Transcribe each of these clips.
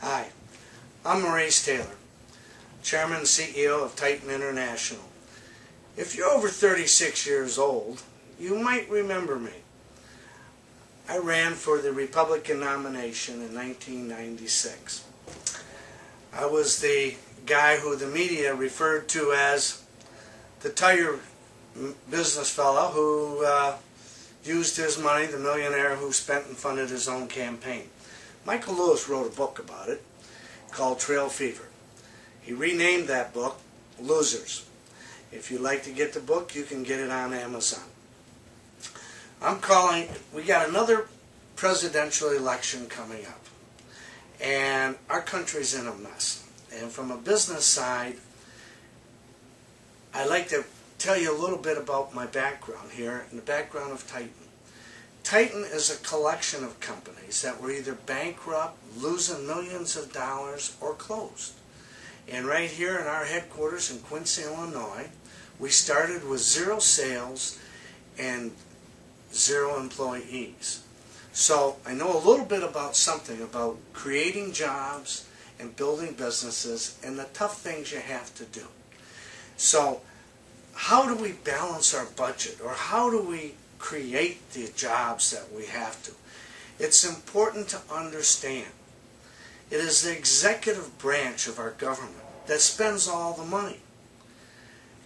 Hi, I'm Morry Taylor, Chairman and CEO of Titan International. If you're over 36 years old, you might remember me. I ran for the Republican nomination in 1996. I was the guy who the media referred to as the tire business fellow who used his money, the millionaire who spent and funded his own campaign. Michael Lewis wrote a book about it called Trail Fever. He renamed that book Losers. If you'd like to get the book, you can get it on Amazon. We got another presidential election coming up, and our country's in a mess. And from a business side, I'd like to tell you a little bit about my background here and the background of Titan. Titan is a collection of companies that were either bankrupt, losing millions of dollars, or closed. And right here in our headquarters in Quincy, Illinois, we started with 0 sales and 0 employees. So I know a little bit about creating jobs and building businesses and the tough things you have to do. So how do we balance our budget, or how do we create the jobs that we have to? It's important to understand it is the executive branch of our government that spends all the money.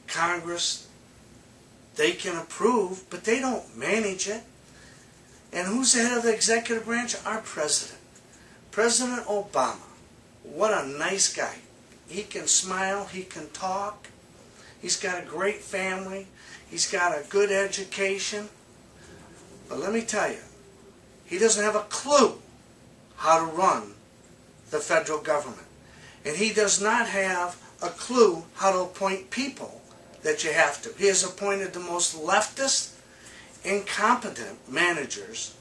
Congress, they can approve, but they don't manage it. And who's the head of the executive branch? Our president. President Obama. What a nice guy. He can smile, he can talk, he's got a great family, he's got a good education. But let me tell you, he doesn't have a clue how to run the federal government. And he does not have a clue how to appoint people that you have to. He has appointed the most leftist, incompetent managers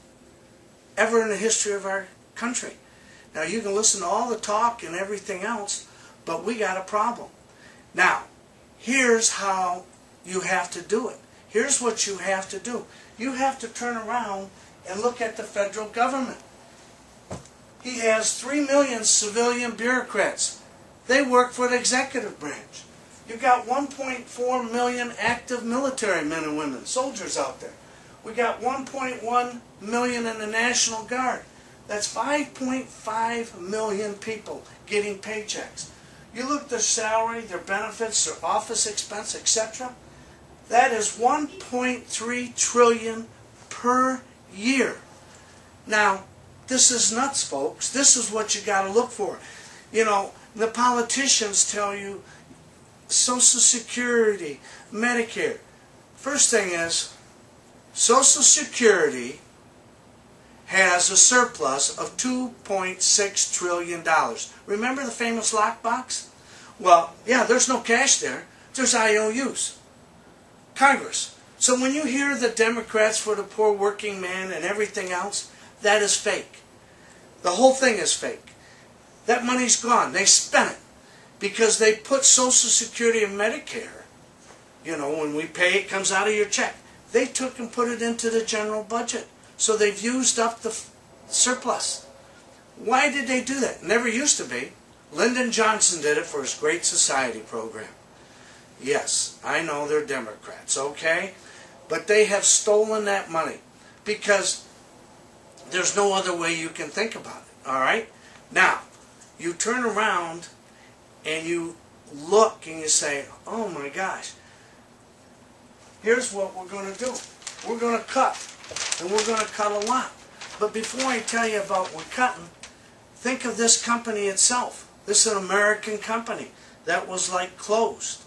ever in the history of our country. Now, you can listen to all the talk and everything else, but we got a problem. Now, here's how you have to do it. Here's what you have to do. You have to turn around and look at the federal government. He has 3 million civilian bureaucrats. They work for the executive branch. You've got 1.4 million active military men and women, soldiers out there. We got 1.1 million in the National Guard. That's 5.5 million people getting paychecks. You look at their salary, their benefits, their office expense, etc. That is $1.3 trillion per year. Now, this is nuts, folks. This is what you got to look for. You know, the politicians tell you Social Security, Medicare. First thing is, Social Security has a surplus of $2.6 trillion. Remember the famous lockbox? Well, yeah, there's no cash there. There's IOUs. Congress. So when you hear the Democrats for the poor working man and everything else, that is fake. The whole thing is fake. That money's gone. They spent it because they put Social Security and Medicare. You know, when we pay, it comes out of your check. They took and put it into the general budget. So they've used up the surplus. Why did they do that? Never used to be. Lyndon Johnson did it for his Great Society program. Yes, I know they're Democrats, okay? But they have stolen that money because there's no other way you can think about it, all right? Now, you turn around and you look and you say, oh my gosh, here's what we're going to do. We're going to cut, and we're going to cut a lot. But before I tell you about what we're cutting, think of this company itself. This is an American company that was like closed.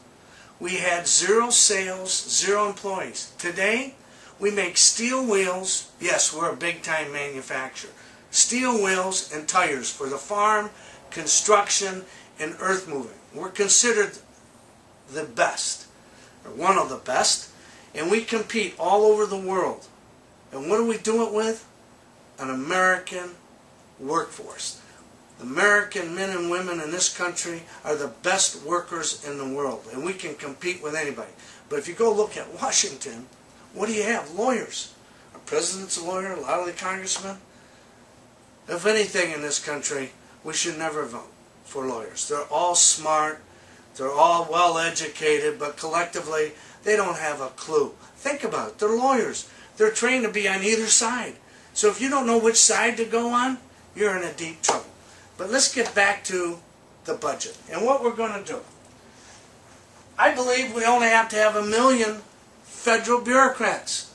We had 0 sales, 0 employees. Today, we make steel wheels. Yes, we're a big-time manufacturer. Steel wheels and tires for the farm, construction, and earth moving. We're considered the best, or one of the best, and we compete all over the world. And what do we do it with? An American workforce. American men and women in this country are the best workers in the world, and we can compete with anybody. But if you go look at Washington, what do you have? Lawyers. Our president's a lawyer, a lot of the congressmen. If anything in this country, we should never vote for lawyers. They're all smart, they're all well educated, but collectively they don't have a clue. Think about it, they're lawyers. They're trained to be on either side. So if you don't know which side to go on, you're in a deep trouble. But let's get back to the budget and what we're going to do. I believe we only have to have 1 million federal bureaucrats.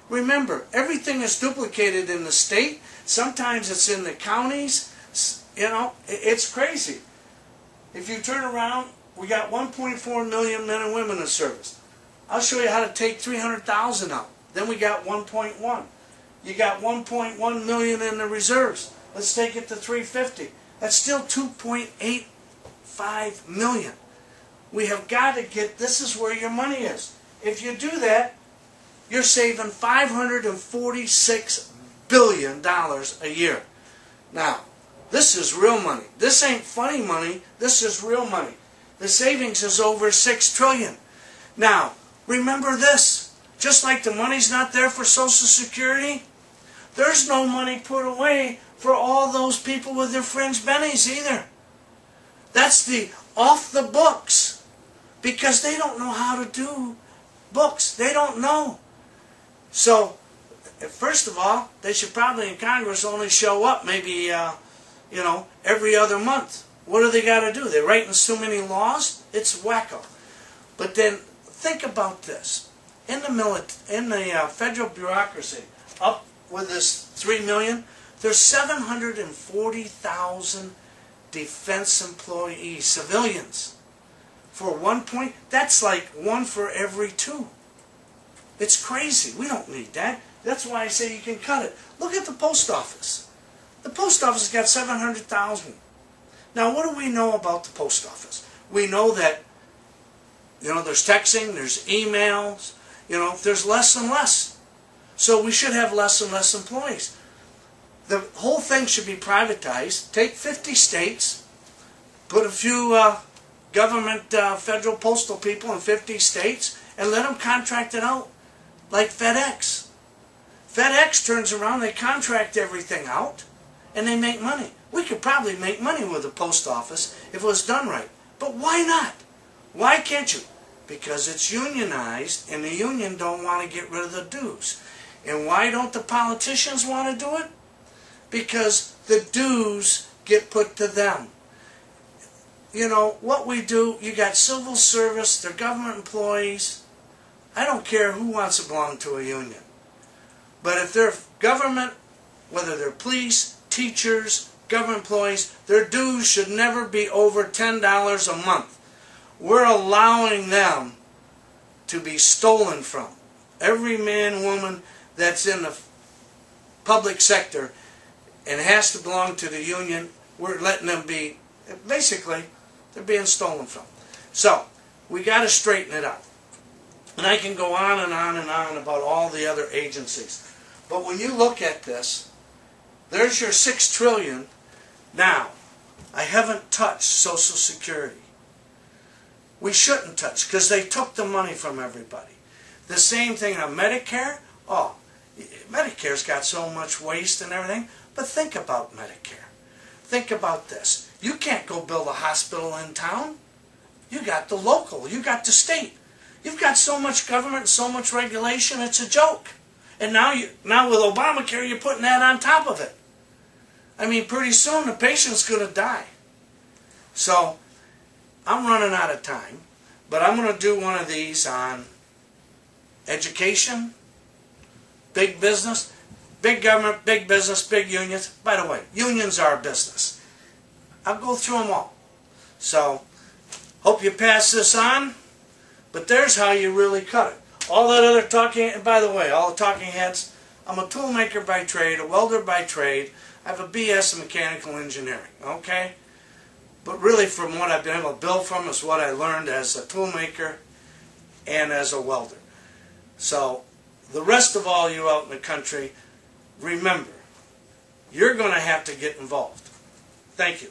Remember, everything is duplicated in the state. Sometimes it's in the counties. You know, it's crazy. If you turn around, we got 1.4 million men and women in service. I'll show you how to take 300,000 out. Then we got 1.1. You got 1.1 million in the reserves. Let's take it to 350. That's still 2.85 million. We have got to get, this is where your money is. If you do that, you're saving $546 billion a year. Now, this is real money. This ain't funny money. This is real money. The savings is over $6 trillion. Now, remember this. Just like the money's not there for Social Security, there's no money put away for all those people with their fringe bennies either. That's the off the books. Because they don't know how to do books. They don't know. So, first of all, they should probably in Congress only show up maybe, every other month. What do they got to do? They're writing so many laws? It's wacko. But then, think about this. In the federal bureaucracy, up with this 3 million, there's 740,000 defense employees, civilians. For 1 point, that's like 1 for every 2. It's crazy. We don't need that. That's why I say you can cut it. Look at the post office. The post office has got 700,000. Now, what do we know about the post office? We know that, there's texting, there's emails, there's less and less. So we should have less and less employees. The whole thing should be privatized. Take 50 states, put a few government federal postal people in 50 states, and let them contract it out like FedEx. FedEx turns around, they contract everything out, and they make money. We could probably make money with the post office if it was done right. But why not? Why can't you? Because it's unionized, and the union don't want to get rid of the dues. And why don't the politicians want to do it? Because the dues get put to them. What we do, you got civil service, they're government employees. I don't care who wants to belong to a union. But if they're government, whether they're police, teachers, government employees, their dues should never be over $10 a month. We're allowing them to be stolen from. Every man, woman that's in the public sector and has to belong to the union, we're letting them be, basically, they're being stolen from. So, we got to straighten it out. And I can go on and on and on about all the other agencies. But when you look at this, there's your $6 trillion. Now, I haven't touched Social Security. We shouldn't touch, because they took the money from everybody. The same thing on Medicare. Oh, Medicare's got so much waste and everything. But think about Medicare. Think about this. You can't go build a hospital in town. You got the local. You got the state. You've got so much government and so much regulation, it's a joke. And now with Obamacare, you're putting that on top of it. I mean, pretty soon the patient's going to die. So, I'm running out of time, but I'm going to do one of these on education, big business, big government, big business, big unions. By the way, unions are a business. I'll go through them all. So, hope you pass this on, but there's how you really cut it. All that other talking, and by the way, all the talking heads, I'm a toolmaker by trade, a welder by trade. I have a BS in mechanical engineering, okay? But really from what I've been able to build from is what I learned as a toolmaker and as a welder. So, the rest of all you out in the country, remember, you're going to have to get involved. Thank you.